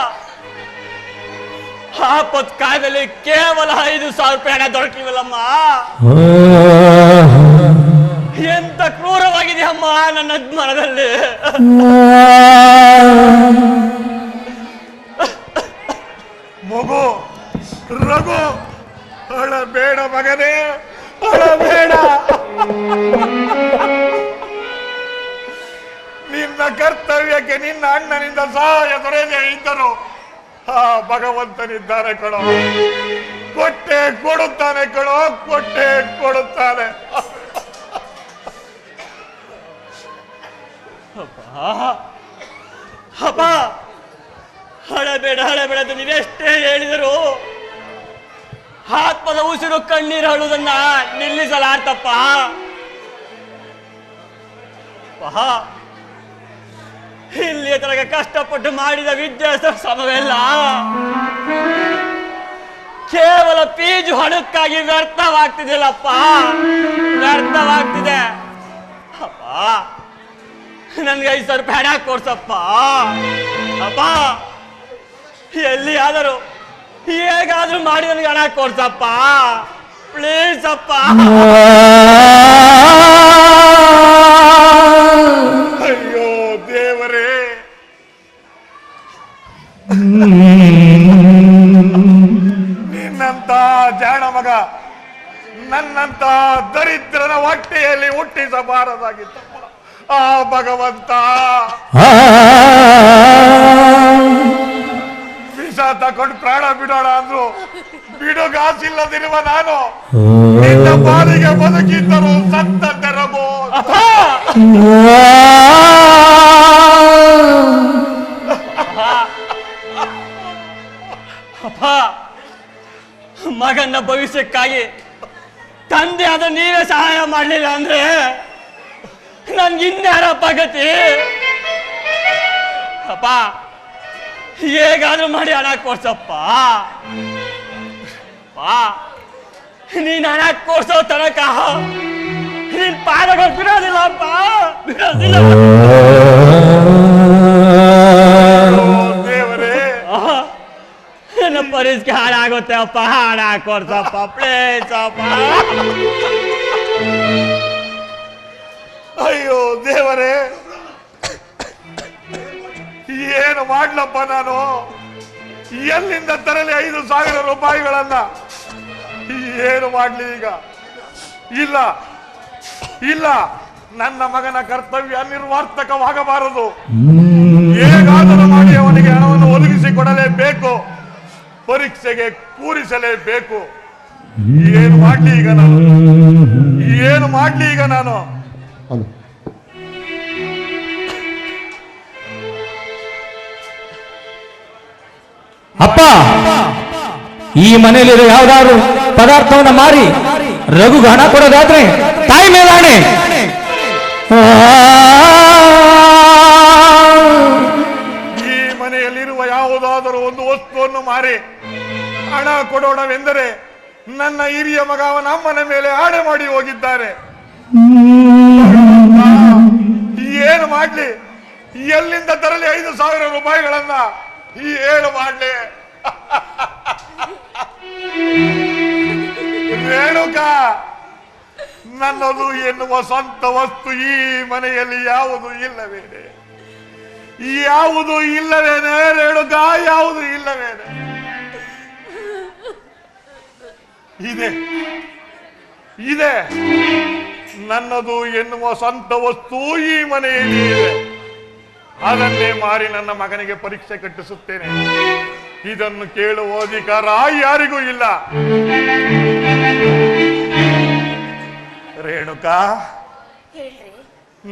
ಆಪತ್ಕಾಲದಲ್ಲಿ ಕೇವಲ 5,000 ರೂಪಾಯಿ ಹಣ ದೊರಕಿವಲ್ಲಮ್ಮ. ಎಂತ ಕ್ರೂರವಾಗಿದೆ ಅಮ್ಮ ನನ್ನ ಮನದಲ್ಲಿ. ಮಗು ರಘು, ಅಳಬೇಡ ಮಗನೇ, ಅಳಬೇಡ. ನಿನ್ನ ಕರ್ತವ್ಯಕ್ಕೆ ನಿನ್ನ ಅಣ್ಣನಿಂದ ಸಹಾಯ ದೊರೆಯದೇ ಇದ್ದರು ಆ ಭಗವಂತನಿದ್ದಾನೆ ಕಣೋ. ಕೊಟ್ಟೆ ಕೊಡುತ್ತಾನೆ ಕಣೋ, ಕೊಟ್ಟೆ ಕೊಡುತ್ತಾನೆ. ಅಪ್ಪ, ಹಳಬೇಡ ಹಳಬೇಡ ಅಂತ ನೀವೆಷ್ಟೇ ಹೇಳಿದರು ಆತ್ಮದ ಉಸಿರು ಕಣ್ಣೀರು ಹಳುವುದನ್ನ ನಿಲ್ಲಿಸಲಾರ್ತಪ್ಪ. ಇಲ್ಲಿಯ ತನಕ ಕಷ್ಟಪಟ್ಟು ಮಾಡಿದ ವಿದ್ಯಾಭ್ಯಾಸ ಸಮವೆಲ್ಲ ಕೇವಲ ಫೀಜು ಹಣಕ್ಕಾಗಿ ವ್ಯರ್ಥವಾಗ್ತಿದೆಯಲ್ಲಪ್ಪ, ವ್ಯರ್ಥವಾಗ್ತಿದೆ. ಅಪ್ಪ, ನನ್ಗೆ 5,000 ರೂಪಾಯಿ ಹಣ ಕೊಡ್ಸಪ್ಪ. ಅಪ್ಪ, ಎಲ್ಲಿ ಆದರೂ ಹೇಗಾದ್ರೂ ಮಾಡಿ ನನಗೆ ಹಣ ಕೊಡ್ಸಪ್ಪ, ಪ್ಲೀಸ್ ಅಪ್ಪ. ಅಯ್ಯೋ ದೇವರೇ, ನಿನ್ನಂತ ಜಾಣ ಮಗ ನನ್ನಂತ ದರಿದ್ರನ ಹೊಟ್ಟೆಯಲ್ಲಿ ಹುಟ್ಟಿಸಬಾರದಾಗಿತ್ತಪ್ಪ ಆ ಭಗವಂತ. ವಿಷ ತಕೊಂಡು ಪ್ರಾಣ ಬಿಡೋಣ ಅಂದ್ರು ಬಿಡುಗಾಸಿಲ್ಲದಿರುವ ನಾನು ನಿನ್ನ ಪಾಲಿಗೆ ಬದುಕಿದ್ದರು ಸತ್ತರಬೋ. ಅಪ್ಪ, ಮಗನ ಭವಿಷ್ಯಕ್ಕಾಗಿ ತಂದೆ ಆದ ನೀವೇ ಸಹಾಯ ಮಾಡಲಿಲ್ಲ ಅಂದ್ರೆ ನನ್ಗಿನ್ಯಾರಪ್ಪ ಗತಿ? ಅಪ್ಪ, ಹೇಗಾದ್ರೂ ಮಾಡಿ ಹಣ ಕೊಡ್ಸಪ್ಪ. ನೀನ್ ಹಣ ಕೊಡ್ಸೋ ತನಕ ನಿನ್ ಪಾದಗಳು ಬಿಡೋದಿಲ್ಲಪ್ಪ, ಬಿಡೋದಿಲ್ಲ. ದೇವರೇ, ನನ್ನ ಪರಿಸ್ಥಿತಿ ಹಾಳಾಗುತ್ತೆ ಅಪ್ಪ, ಹಾಳಾಕೊಡ್ಸಪ್ಪ ಪ್ಲೀಸ್ ಅಪ್ಪ. ಅಯ್ಯೋ ದೇವರೇ, ಏನು ಮಾಡ್ಲಪ್ಪ ನಾನು? ಎಲ್ಲಿಂದ ತರಲಿ 5,000 ರೂಪಾಯಿಗಳನ್ನ? ಏನು ಮಾಡ್ಲಿ ಈಗ? ಇಲ್ಲ ಇಲ್ಲ, ನನ್ನ ಮಗನ ಕರ್ತವ್ಯ ನಿರ್ವಾರ್ಥಕವಾಗಬಾರದು. ಹೇಗಾದರೂ ಮಾಡಿ ಅವನಿಗೆ ಹಣವನ್ನು ಒದಗಿಸಿಕೊಡಲೇಬೇಕು, ಪರೀಕ್ಷೆಗೆ ಕೂರಿಸಲೇಬೇಕು. ಏನು ಮಾಡ್ಲಿ ಈಗ ನಾನು? ಏನು ಮಾಡ್ಲಿ ಈಗ ನಾನು? ಅಪ್ಪ, ಈ ಮನೆಯಲ್ಲಿರೋ ಯಾವ್ದಾದ್ರು ಪದಾರ್ಥವನ್ನ ಮಾರಿ ರಘುಗೆ ಹಣ ಕೊಡೋದಾದ್ರೆ ತಾಯಿ ಮೇಲಾಣೆ. ಈ ಮನೆಯಲ್ಲಿರುವ ಯಾವುದಾದರೂ ಒಂದು ವಸ್ತುವನ್ನು ಮಾರಿ ಹಣ ಕೊಡೋಣವೆಂದರೆ ನನ್ನ ಹಿರಿಯ ಮಗ ಅವನ ಅಮ್ಮನ ಮೇಲೆ ಆಣೆ ಮಾಡಿ ಹೋಗಿದ್ದಾರೆ. ಏನು ಮಾಡ್ಲಿ? ಎಲ್ಲಿಂದ ತರಲಿ 5,000 ರೂಪಾಯಿಗಳನ್ನ? ಏನು ಮಾಡ್ಲಿ? ರೇಣುಕ, ನನ್ನದು ಎನ್ನುವ ಸ್ವಂತ ವಸ್ತು ಈ ಮನೆಯಲ್ಲಿ ಯಾವುದು ಇಲ್ಲವೇನೆ? ಯಾವುದು ಇಲ್ಲವೇನೆ ರೇಣುಕ? ಯಾವುದು ಇಲ್ಲವೇನೆ? ಇದೆ ಇದೆ, ನನ್ನದು ಎನ್ನುವ ಸ್ವಂತ ವಸ್ತು ಈ ಮನೆಯಲ್ಲಿ ಇದೆ. ಅದನ್ನೇ ಮಾರಿ ನನ್ನ ಮಗನಿಗೆ ಪರೀಕ್ಷೆ ಕಟ್ಟಿಸುತ್ತೇನೆ. ಇದನ್ನು ಕೇಳುವ ಅಧಿಕಾರ ಯಾರಿಗೂ ಇಲ್ಲ. ರೇಣುಕಾ, ಹೇಳ್ರಿ.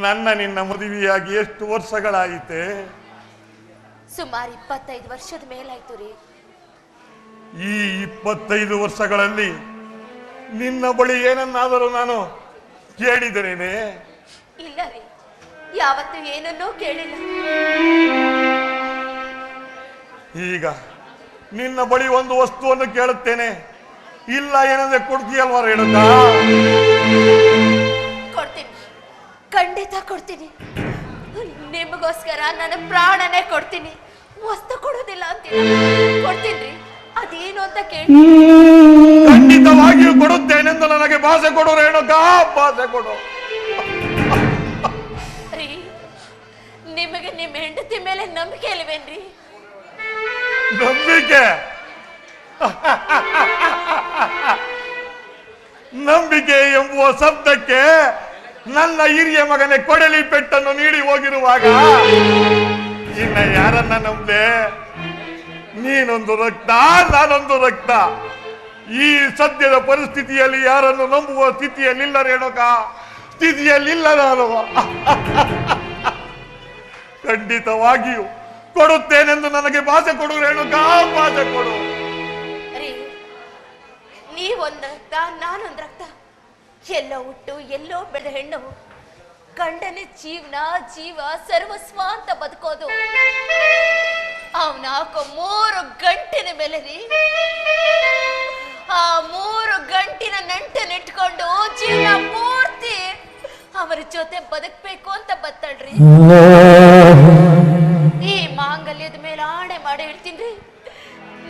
ನನ್ನ ನಿನ್ನ ಮದುವೆಯಾಗಿ ಎಷ್ಟು ವರ್ಷಗಳಾಯಿತೆ? ಸುಮಾರು 25 ವರ್ಷದ ಮೇಲಾಯ್ತು ರೀ. ಈ 25 ವರ್ಷಗಳಲ್ಲಿ ನಿನ್ನ ಬಳಿ ಏನನ್ನಾದರೂ ನಾನು ಕೇಳಿದರೇನೆ? ಇಲ್ಲ ರೀ, ಯಾವತ್ತೂ ಏನನ್ನೂ ಕೇಳಿಲ್ಲ. ಈಗ ನಿನ್ನ ಬಳಿ ಒಂದು ವಸ್ತುವನ್ನು ಕೇಳುತ್ತೇನೆ, ಇಲ್ಲ ಏನಂದ್ರೆ ಕೊಡ್ತೀಯಲ್ವಾ ರೇಣುಕಾ? ಕೊಡ್ತೀನಿ, ಖಂಡಿತ ಕೊಡ್ತೀನಿ. ನಿಮಗೋಸ್ಕರ ನನ್ನ ಪ್ರಾಣನೇ ಕೊಡ್ತೀನಿ. ವಸ್ತು ಕೊಡೋದಿಲ್ಲ ಅಂತೀನಿ, ಕೊಡ್ತೀನಿ. ಅದೇನು ಅಂತ ಕೇಳಿ. ಖಂಡಿತವಾಗಿಯೂ ಕೊಡುತ್ತೇನೆಂದು ನನಗೆ ಭಾಷೆ ಕೊಡು ರೇಣುಕಾ, ಭಾಷೆ ಕೊಡು. ರೀ, ನಿಮಗೆ ನಿಮ್ಮ ಹೆಂಡತಿ ಮೇಲೆ ನಂಬಿಕೆ ಇಲ್ವೇನ್ರಿ? ನಂಬಿಕೆ? ನಂಬಿಕೆ ಎಂಬುವ ಶಬ್ದಕ್ಕೆ ನನ್ನ ಹಿರಿಯ ಮಗನೇ ಕೊಡಲಿ ಪೆಟ್ಟನ್ನು ನೀಡಿ ಹೋಗಿರುವಾಗ ಇನ್ನ ಯಾರನ್ನ ನಂಬೆ? ನೀನೊಂದು ರಕ್ತ, ನಾನೊಂದು ರಕ್ತ. ಈ ಸದ್ಯದ ಪರಿಸ್ಥಿತಿಯಲ್ಲಿ ಯಾರನ್ನು ನಂಬುವ ಸ್ಥಿತಿಯಲ್ಲಿಲ್ಲ ರೇಣುಕಾ, ಸ್ಥಿತಿಯಲ್ಲಿಲ್ಲ ನಾನು. ಖಂಡಿತವಾಗಿಯೂ ಕೊಡುತ್ತೇನೆಂದು ನನಗೆ ಭಾಷೆ ಕೊಡು ರೇಣುಕಾ, ಭಾಷೆ ಕೊಡು. ರೀ, ನೀವೊಂದು ರಕ್ತ, ನಾನೊಂದು ರಕ್ತ. ಎಲ್ಲೋ ಹುಟ್ಟು ಎಲ್ಲೋ ಬೆಳೆದ ಹೆಣ್ಣು ಗಂಡನೇ ಜೀವ ಸರ್ವಸ್ವ ಅಂತ ಬದುಕೋದು. ಅವನ ಹಾಕೋ 3 ಗಂಟಿನ ಮೇಲೆ ರೀ, ಆ 3 ಗಂಟಿನ ನಂಟನಿಟ್ಕೊಂಡು ಜೀವನ ಪೂರ್ತಿ ಅವರ ಜೊತೆ ಬದುಕಬೇಕು ಅಂತ ಬತ್ತಳ್ರಿ. ಈ ಮಾಂಗಲ್ಯದ ಮೇಲೆ ಆಣೆ ಮಾಡಿ ಹೇಳ್ತೀನಿ,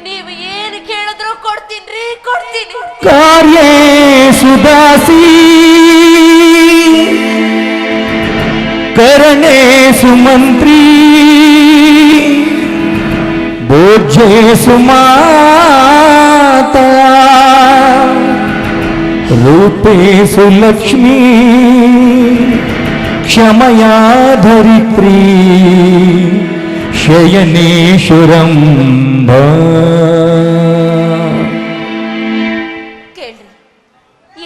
ನೀವು ಏನು ಕೇಳಿದ್ರು ಕೊಡ್ತೀನಿ, ಕೊಡ್ತೀನಿ. ಕಾರ್ಯ ಸುದಾಸಿ ಕರಣೆ ಸುಮಂತ್ರಿ ಭೋಜ್ಯೆ ಸುಮಾತಾ ರೂಪೇ ಸುಲಕ್ಷ್ಮೀ ಕ್ಷಮಯಾ ಧರಿತ್ರಿ ಶಯನೇಶ್ವರಂಬ. ಕೇಳ್ರಿ,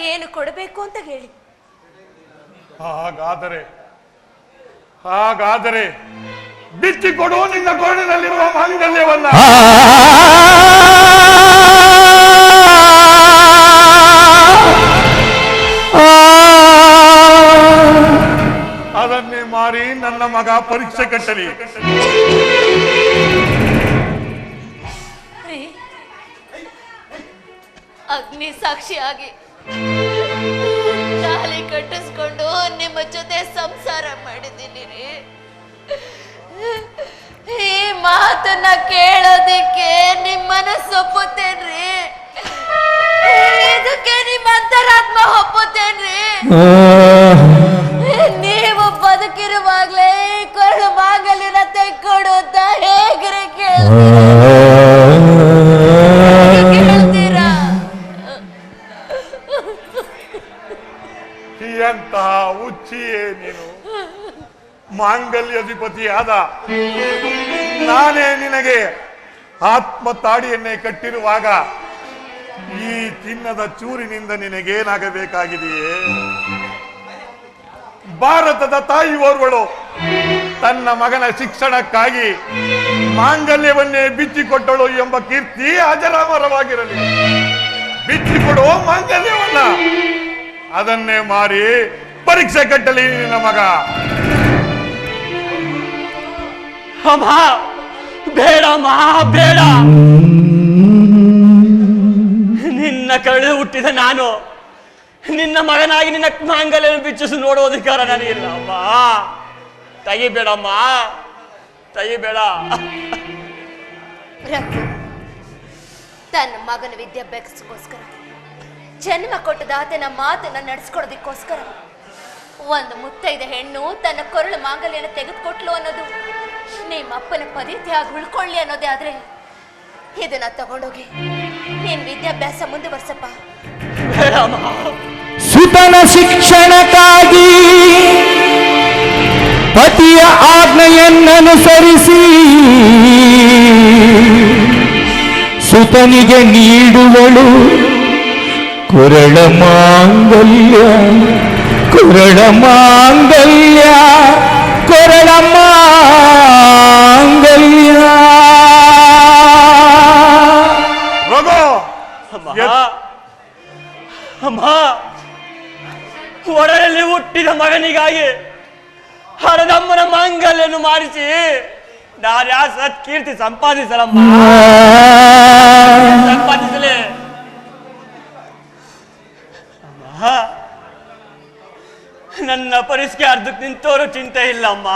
ಏನು ಕೊಡಬೇಕು ಅಂತ ಹೇಳಿ. ಹಾಗಾದರೆ ಬಿಚ್ಚಿ ಕೊಡು ನಿನ್ನ ಕೊರಳಿನಲ್ಲಿರುವ ಮಾಂಗಲ್ಯವನ್ನ. ಅದನ್ನೇ ಮಾರಿ ನನ್ನ ಮಗ ಪರೀಕ್ಷೆ ಕಟ್ಟಲಿ. ಅಗ್ನಿ ಸಾಕ್ಷಿಯಾಗಿ ತಾಳಿ ಕಟ್ಟಿಸ್ಕೊಂಡು ಜೊತೆ ಸಂಸಾರ ಮಾಡಿದ್ದೀನಿ ರೀ. ಈ ಮಾತನ್ನ ಕೇಳೋದಿಕ್ಕೆ ನಿಮ್ ಮನಸ್ಸು ಒಪ್ಪುತ್ತೇನ್ರಿ? ಇದಕ್ಕೆ ನಿಮ್ಮ ಅಂತರಾತ್ಮ ಒಪ್ಪುತ್ತೇನ್ರಿ? ನೀವು ಬದುಕಿರುವಾಗ್ಲೇ ಕೊರಳು ಮಾಂಗಲ್ಯನ ತೆಕ್ಕೊಡು ಅಂತ ಹೇಗ್ರಿ ಕೇಳ್ತೀರಾ? ಎಂತಹ ಹುಚ್ಚಿಯೇ ನೀನು. ಮಾಂಗಲ್ಯಾಧಿಪತಿಯಾದ ನಾನೇ ನಿನಗೆ ಆತ್ಮ ತಾಡಿಯನ್ನೇ ಕಟ್ಟಿರುವಾಗ ಈ ಚಿನ್ನದ ಚೂರಿನಿಂದ ನಿನಗೇನಾಗಬೇಕಾಗಿದೆಯೇ? ಭಾರತದ ತಾಯಿ ಓರ್ವಳು ತನ್ನ ಮಗನ ಶಿಕ್ಷಣಕ್ಕಾಗಿ ಮಾಂಗಲ್ಯವನ್ನೇ ಬಿಚ್ಚಿಕೊಟ್ಟಳು ಎಂಬ ಕೀರ್ತಿ ಅಜರಾಮರವಾಗಿರಲಿ. ಬಿಚ್ಚಿಕೊಡುವ ಮಾಂಗಲ್ಯವನ್ನ ಅದನ್ನೇ ಮಾರಿ ಪರೀಕ್ಷೆ ಕಟ್ಟಲಿ ನಿನ್ನ ಮಗ. ಅಮ್ಮ ಬೇಡಮ್ಮ, ಬೇಡ. ನಿನ್ನ ಕರಳು ಹುಟ್ಟಿದ ನಾನು ನಿನ್ನ ಮಗನಾಗಿ ನಿನ್ನ ಮಾಂಗಲ್ಯವನ್ನು ಬಿಚ್ಚಿಸಿ ನೋಡುವ ಅಧಿಕಾರ ನನಗಿಲ್ಲ ಅಮ್ಮ. ತೆಗಿಬೇಡಮ್ಮ, ತೆಗಿಬೇಡ. ತನ್ನ ಮಗನ ವಿದ್ಯಾಭ್ಯಾಸಕ್ಕೋಸ್ಕರ ಜನ್ಮ ಕೊಟ್ಟದ ಆತನ ಮಾತನ್ನ ನಡೆಸ್ಕೊಡೋದಕ್ಕೋಸ್ಕರ ಒಂದು ಮುತ್ತೈದ ಹೆಣ್ಣು ತನ್ನ ಕೊರಳು ಮಾಂಗಲ್ಯನ ತೆಗೆದುಕೊಟ್ಲು ಅನ್ನೋದು ನಿಮ್ಮ ಅಪ್ಪನ ಪದಿತ್ಯಾಗಿ ಉಳ್ಕೊಳ್ಳಿ ಅನ್ನೋದೇ ಆದ್ರೆ ಇದನ್ನ ತಗೊಂಡೋಗಿ ನೀನ್ ವಿದ್ಯಾಭ್ಯಾಸ ಮುಂದುವರ್ಸಪ್ಪ. ಸುತನ ಶಿಕ್ಷಣಕ್ಕಾಗಿ ಪತಿಯ ಆಜ್ಞೆಯನ್ನನುಸರಿಸಿ ಸುತನಿಗೆ ನೀಡುವಳು ಕೊರಳ ಮಾಂಗಲ್ಯ, ಕೊರಳ ಮಾಂಗಲ್ಯ, ಕೊರಳ ಮಾಂಗಲ್ಯ. ಅಮ್ಮ, ಒಡಲಲ್ಲಿ ಹುಟ್ಟಿದ ಮಗನಿಗಾಗಿ ಹರದಮ್ಮನ ಮಾಂಗಲ್ಯವನ್ನು ಮಾಡಿಸಿ ನಾನು ಯಾವ ಸತ್ಕೀರ್ತಿ ಸಂಪಾದಿಸಲಮ್ಮ, ಸಂಪಾದಿಸಲೇ. ಅಮ್ಮ, ನನ್ನ ಪರಿಸ್ಥಿತಿ ಅರ್ಧಕ್ಕೆ ನಿಂತೋರು ಚಿಂತೆ ಇಲ್ಲಮ್ಮ.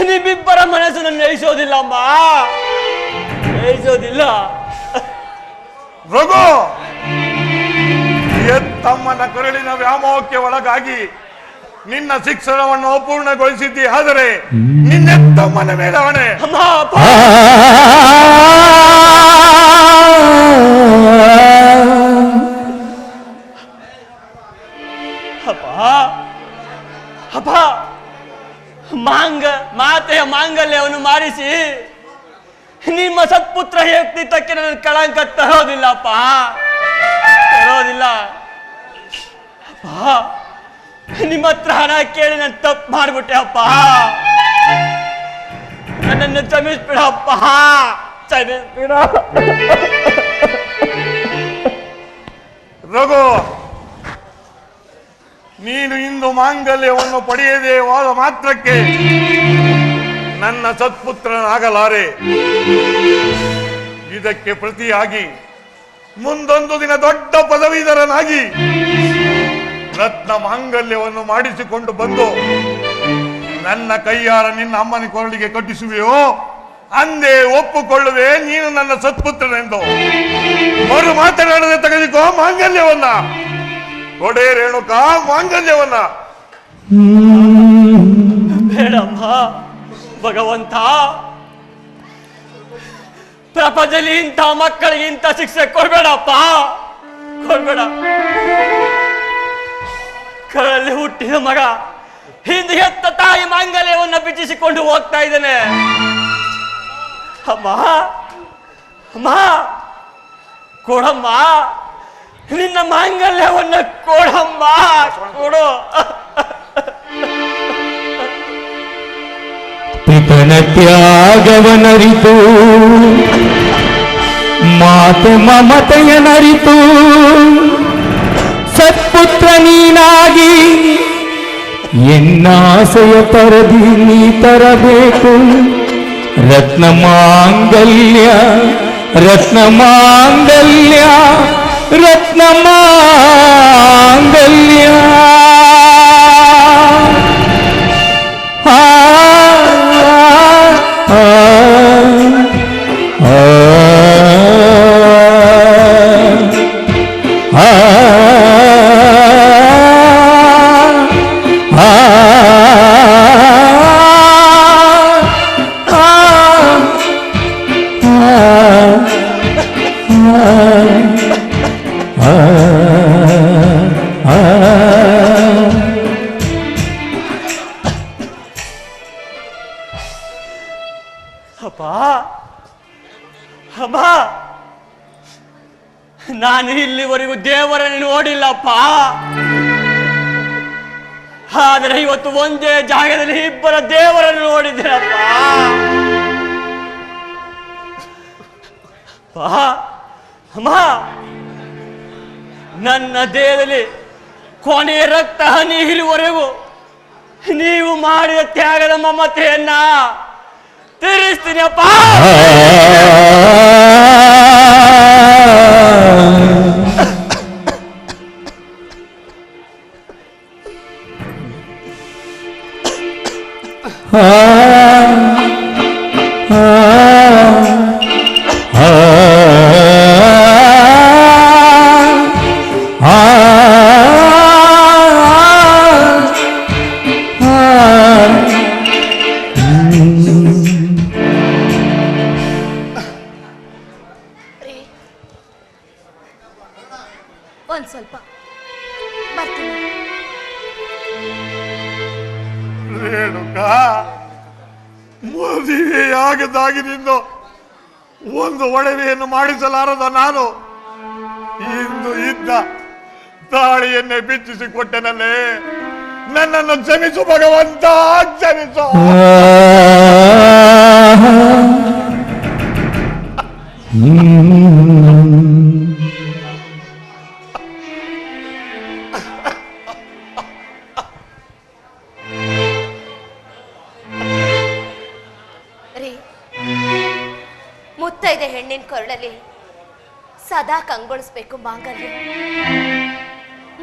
ನಿಮ್ಮಿಬ್ಬರ ಮನಸ್ಸು ನನ್ನ ನಯಿಸೋದಿಲ್ಲಮ್ಮ, ನಯಿಸೋದಿಲ್ಲ. ರಘು, ಎತ್ತಮ್ಮನ ಕರುಳಿನ ವ್ಯಾಮೋಹಕ್ಕೆ ಒಳಗಾಗಿ ನಿನ್ನ ಶಿಕ್ಷಣವನ್ನು ಅಪೂರ್ಣಗೊಳಿಸಿದ್ದಿ. ಆದರೆ ನಿನ್ನೆತ್ತಮ್ಮನ ಮೇಲೆ ಹೊಣೆ. ಅಪ್ಪ, ಮಾತೆಯ ಮಾಂಗಲ್ಯವನ್ನು ಮಾಡಿಸಿ ನಿಮ್ಮ ಸತ್ಪುತ್ರ ವ್ಯಕ್ತಿತ್ವಕ್ಕೆ ನನ್ನ ಕಳಂಕ ತರೋದಿಲ್ಲಪ್ಪ, ತರೋದಿಲ್ಲ. ಅಪ್ಪ, ನಿಮ್ಮ ಹತ್ರ ಹಣ ಕೇಳಿ ನಾನು ತಪ್ಪು ಮಾಡ್ಬಿಟ್ಟೆ ಅಪ್ಪ, ನನ್ನನ್ನು ಕ್ಷಮಿಸ್ಬಿಡಪ್ಪ, ಕ್ಷಮಿಸ್ಬಿಡ. ರಘು, ನೀನು ಇಂದು ಮಾಂಗಲ್ಯವನ್ನು ಪಡೆಯದೆ ಹೋದ ಮಾತ್ರಕ್ಕೆ ನನ್ನ ಸತ್ಪುತ್ರನಾಗಲಾರೆ. ಇದಕ್ಕೆ ಪ್ರತಿಯಾಗಿ ಮುಂದೊಂದು ದಿನ ದೊಡ್ಡ ಪದವೀಧರನಾಗಿ ರತ್ನ ಮಾಂಗಲ್ಯವನ್ನು ಮಾಡಿಸಿಕೊಂಡು ಬಂದು ನನ್ನ ಕೈಯಾರ ನಿನ್ನ ಅಮ್ಮನ ಕೊರಳಿಗೆ ಕಟ್ಟಿಸುವೆಯೋ ಅಂದೇ ಒಪ್ಪುಕೊಳ್ಳುವೆ ನೀನು ನನ್ನ ಸತ್ಪುತ್ರನೆಂದು. ಮರು ಮಾತನಾಡದೆ ತೆಗೆದುಕೋ ಮಾಂಗಲ್ಯವನ್ನ. ಕೊಡೆ ರೇಣುಕಾ, ಮಾಂಗಲ್ಯವನ್ನ. ಬೇಡಮ್ಮ ಭಗವಂತ, ಪ್ರಪಂಚದಲ್ಲಿ ಇಂಥ ಮಕ್ಕಳಿಗೆ ಇಂಥ ಶಿಕ್ಷೆ ಕೊಡ್ಬೇಡಪ್ಪ, ಕೊಡ್ಬೇಡ. ಕರಲ್ಲಿ ಹುಟ್ಟಿದ ಮಗ ಹಿಂದೆ ಹೆತ್ತ ತಾಯಿ ಮಾಂಗಲ್ಯವನ್ನು ಬಿಚ್ಚಿಸಿಕೊಂಡು ಹೋಗ್ತಾ ಇದ್ದೇನೆ. ಅಮ್ಮ, ಅಮ್ಮ, ಕೊಡಮ್ಮ, ನಿನ್ನ ಮಾಂಗಲ್ಯವನ್ನು ಕೊಡಮ್ಮ, ಕೊಡು. ಪಿತನ ತ್ಯಾಗವನರಿತು, ಮಾತೆ ಮಮತೆಯನರಿತು, ಸತ್ಪುತ್ರ ನೀನಾಗಿ ಎನ್ನಾಸೆಯ ತರದಿ ನೀ ತರಬೇಕು. ರತ್ನ ಮಾಂಗಲ್ಯ, ರತ್ನ ಮಾಂಗಲ್ಯ, ರತ್ನ ಮಾಂಗಲ್ಯ. ಆ ಆ ಅಪ್ಪ ಅಮ್ಮ, ನಾನು ಇಲ್ಲಿವರೆಗೂ ದೇವರನ್ನು ನೋಡಿಲ್ಲಪ್ಪ. ಆದರೆ ಇವತ್ತು ಒಂದೇ ಜಾಗದಲ್ಲಿ ಇಬ್ಬರ ದೇವರನ್ನು ನೋಡಿದ್ದೇನಪ್ಪ. ಅಮ್ಮ, ನನ್ನ ದೇಹದಲ್ಲಿ ಕೊನೆಯ ರಕ್ತ ಹನಿ ಇರುವವರೆಗೂ ನೀವು ಮಾಡಿದ ತ್ಯಾಗದ ಮಮತೆಯನ್ನ ತೀರಿಸ್ತೀನಿ ಅಪ್ಪ. ಒಂದ್ ಸ್ವಲ್ಪ ಬರ್ತೀನಿ. ರೇಣುಕ, ಮದುವೆಯಾಗದಾಗಿನಿಂದ ಒಂದು ಒಡವೆಯನ್ನು ಮಾಡಿಸಲಾರದ ನಾನು ಇಂದು ಇದ್ದ ತಾಳಿಯನ್ನೇ ಬಿಚ್ಚಿಸಿ ಕೊಟ್ಟೆನಲ್ಲೇ. ನನ್ನನ್ನು ಕ್ಷಮಿಸು ಭಗವಂತ, ಕ್ಷಮಿಸು. ಮುತ್ತೈದೆ ಹೆಣ್ಣಿನ ಕೊರಳಲ್ಲಿ ಸದಾ ಕಂಗೊಳಿಸ್ಬೇಕು ಮಾಂಗಲ್ಯ.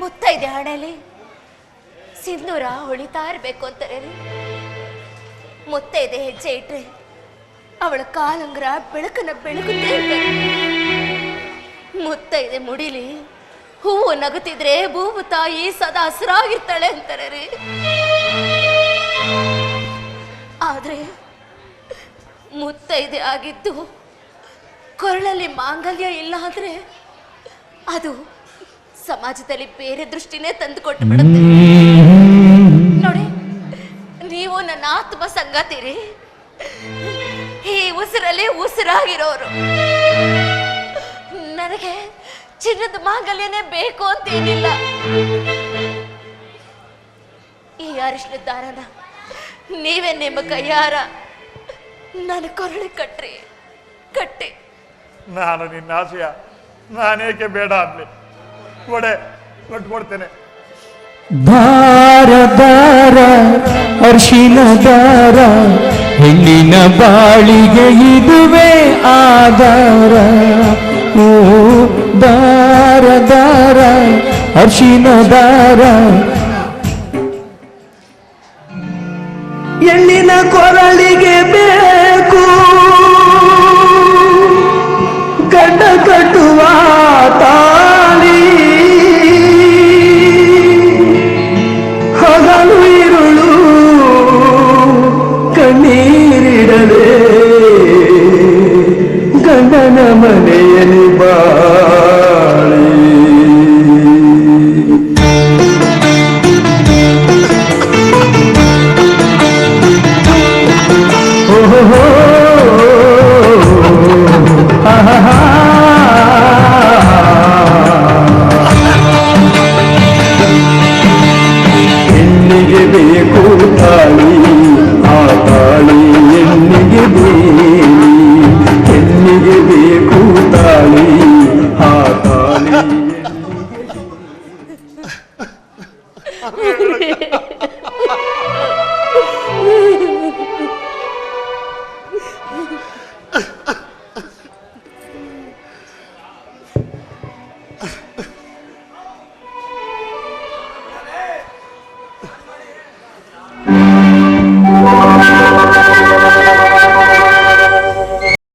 ಮುತ್ತೈದೆ ಹಣೆಯಲ್ಲಿ ಸಿಂಧೂರ ಹೊಳಿತಾ ಇರ್ಬೇಕು ಅಂತಾರೆ ರೀ. ಮುತ್ತೈದೆ ಹೆಜ್ಜೆ ಇಟ್ರೆ ಅವಳ ಕಾಲುಂಗ್ರ ಬೆಳಕನ್ನ ಬೆಳಗುತ್ತೇ ಇರ್ಬೇಕು. ಮುತ್ತೈದೆ ಮುಡಿಲಿ ಹೂವು ನಗುತ್ತಿದ್ರೆ ಭೂಮು ತಾಯಿ ಸದಾ ಹಸಿರಾಗಿರ್ತಾಳೆ ಅಂತಾರೆ ರೀ. ಆದ್ರೆ ಮುತ್ತೈದೆ ಆಗಿದ್ದು ಕೊರಳಲ್ಲಿ ಮಾಂಗಲ್ಯ ಇಲ್ಲ ಅಂದ್ರೆ ಅದು ಸಮಾಜದಲ್ಲಿ ಬೇರೆ ದೃಷ್ಟಿನೇ ತಂದು ಕೊಟ್ಟು ಬಿಡುತ್ತೆ ನೋಡಿ. ನೀವು ನನ್ನ ಆತ್ಮ ಸಂಗಾತಿರಿ, ಈ ಉಸಿರಲ್ಲಿ ಉಸಿರಾಗಿರೋರು. ನನಗೆ ಚಿನ್ನದ ಮಾಂಗಲ್ಯನೇ ಬೇಕು ಅಂತೇನಿಲ್ಲ. ಈ ಅರಿಶಿನ ದಾರನ ನೀವೇ ನಿಮ್ಮ ಕೈಯಾರ ನನ್ನ ಕೊರಳಿ ಕಟ್ಟಿ. ನಾನು ನಿನ್ನ ಆಸೆಯ ನಾನೇಕೆ ಬೇಡ ಅನ್ಲಿ. ಕೊಡ್ತೇನೆ. ದಾರ ದಾರ ಅರ್ಶಿನ ದಾರ, ಹೆಣ್ಣಿನ ಬಾಳಿಗೆ ಇದುವೇ ಆಧಾರ. ಓ ದಾರ ದಾರ ಅರ್ಶಿನ ದಾರ, ಹೆಣ್ಣಿನ ಕೊರಳಿಗೆ ಬೇಕು ಗಡ್ಡ ಕಟ್ಟುವ ತಾಳಿ. ಹಗಲು ಇರುಳು ಕಣ್ಣೀರಿಡಲೇ ಗಂಡನ ಮನೆಯಲ್ಲಿ ಬಾಳಿ. ಹೆಣ್ಣಿಗೆ ಬೇಕು ತಾಳಿ, ಆ ತಾಳಿ ಹೆಣ್ಣಿಗೆ ಬೇಲಿ. ಹೆಣ್ಣಿಗೆ ಬೇಕು ತಾಳಿ, ಆ ತಾಳಿ